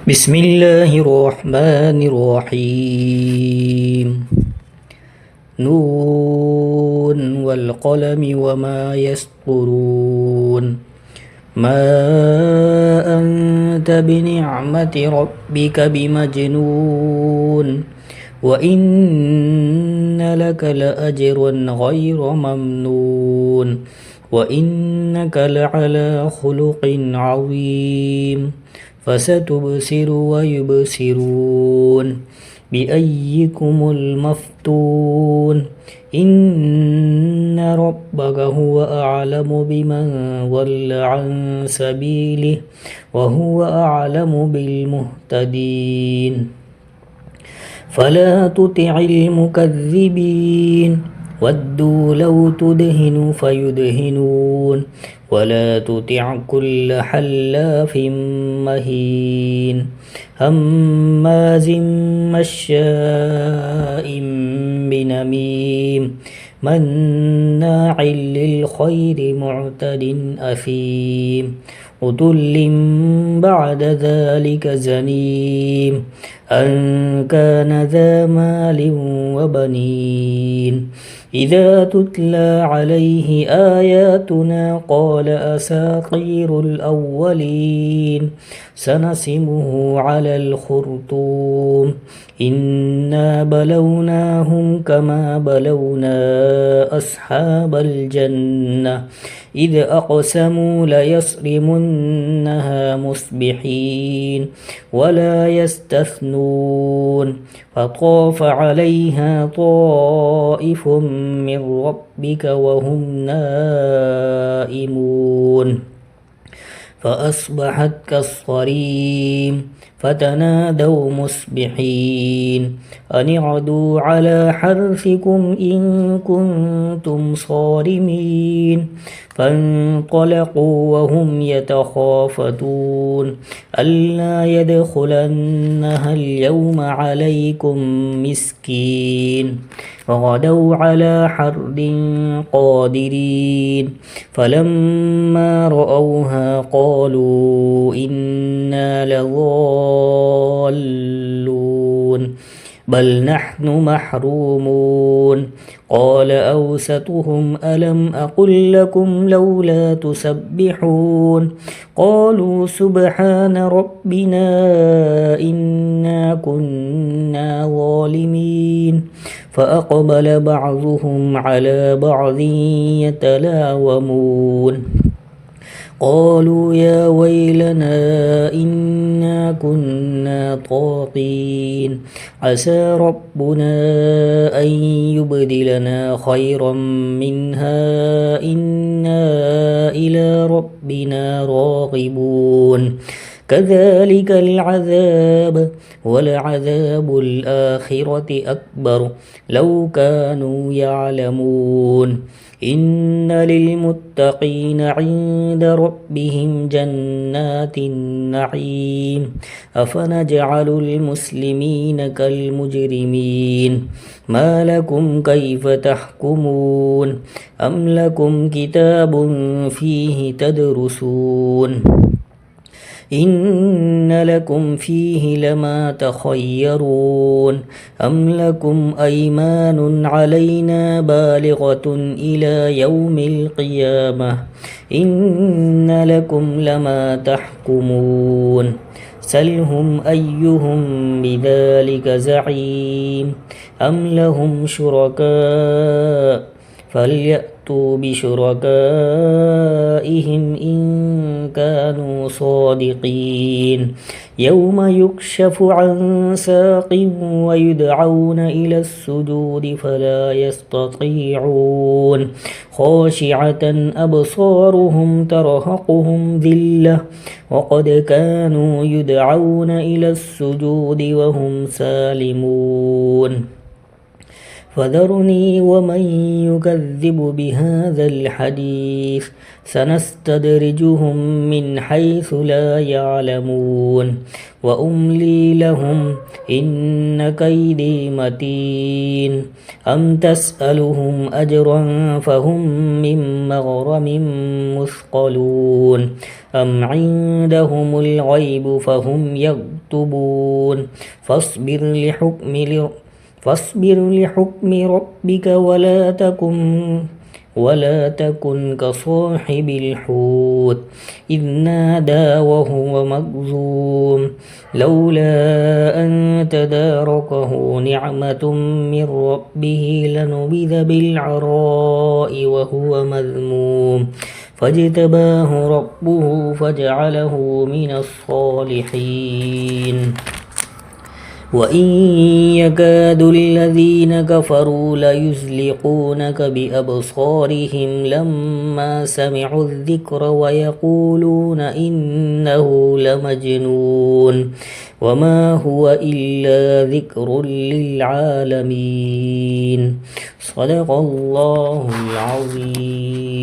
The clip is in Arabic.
بسم الله الرحمن الرحيم نون والقلم وما يسطرون ما أنت بنعمة ربك بمجنون وإن لك لأجرا غير ممنون وإنك لعلى خلق عظيم فستبصر ويبصرون بأيكم المفتون إن ربك هو أعلم بمن ضل عن سبيله وهو أعلم بالمهتدين فلا تطع المكذبين ودوا لو تدهن فيدهنون ولا تطع كل حلاف مهين هماز مشاء بنميم مناع للخير معتد أثيم عتل بعد ذلك زنيم أن كان ذا مال وبنين إذا تتلى عليه آياتنا قال أساطير الأولين سنسمه على الخرطوم إنا بلوناهم كما بلونا أصحاب الجنة إذ أقسموا ليصرمنها مصبحين ولا يستثنون فطاف عليها طائف من ربك وهم نائمون فأصبحت كالصريم فتنادوا مصبحين أن اغدوا على حرثكم إن كنتم صارمين فانطلقوا وهم يتخافتون ألا يدخلنها اليوم عليكم مسكين فغدوا على حرد قادرين فلما رأوها قالوا إنا لضالون بل نحن محرومون قال أوسطهم ألم أقل لكم لولا تسبحون قالوا سبحان ربنا إنا كنا ظالمين فأقبل بعضهم على بعض يتلاومون قالوا يا ويلنا إنا كنا طاغين عسى ربنا أن يبدلنا خيرا منها إنا إلى ربنا راغبون كذلك العذاب ولعذاب الآخرة أكبر لو كانوا يعلمون إن للمتقين عند ربهم جنات النعيم أفنجعل المسلمين كالمجرمين ما لكم كيف تحكمون أم لكم كتاب فيه تدرسون إن لكم فيه لما تخيرون أم لكم أيمان علينا بالغة إلى يوم القيامة إن لكم لما تحكمون سلهم أيهم بذلك زعيم أم لهم شركاء فليأتوا بشركائهم إن كانوا صادقين يوم يكشف عن ساق ويدعون إلى السجود فلا يستطيعون خاشعة أبصارهم ترهقهم ذلة وقد كانوا يدعون إلى السجود وهم سالمون فذرني ومن يكذب بهذا الحديث سنستدرجهم من حيث لا يعلمون وأملي لهم إن كيدي متين أم تسألهم أجرا فهم من مغرم مثقلون أم عندهم الغيب فهم يكتبون فاصبر لحكم ربك ولا تكن كصاحب الحوت إذ نادى وهو مكظوم لولا أن تداركه نعمة من ربه لنبذ بالعراء وهو مذموم فاجتباه ربه فجعله من الصالحين وإن يكاد الذين كفروا ليزلقونك بأبصارهم لما سمعوا الذكر ويقولون إنه لمجنون وما هو إلا ذكر للعالمين صدق الله العظيم.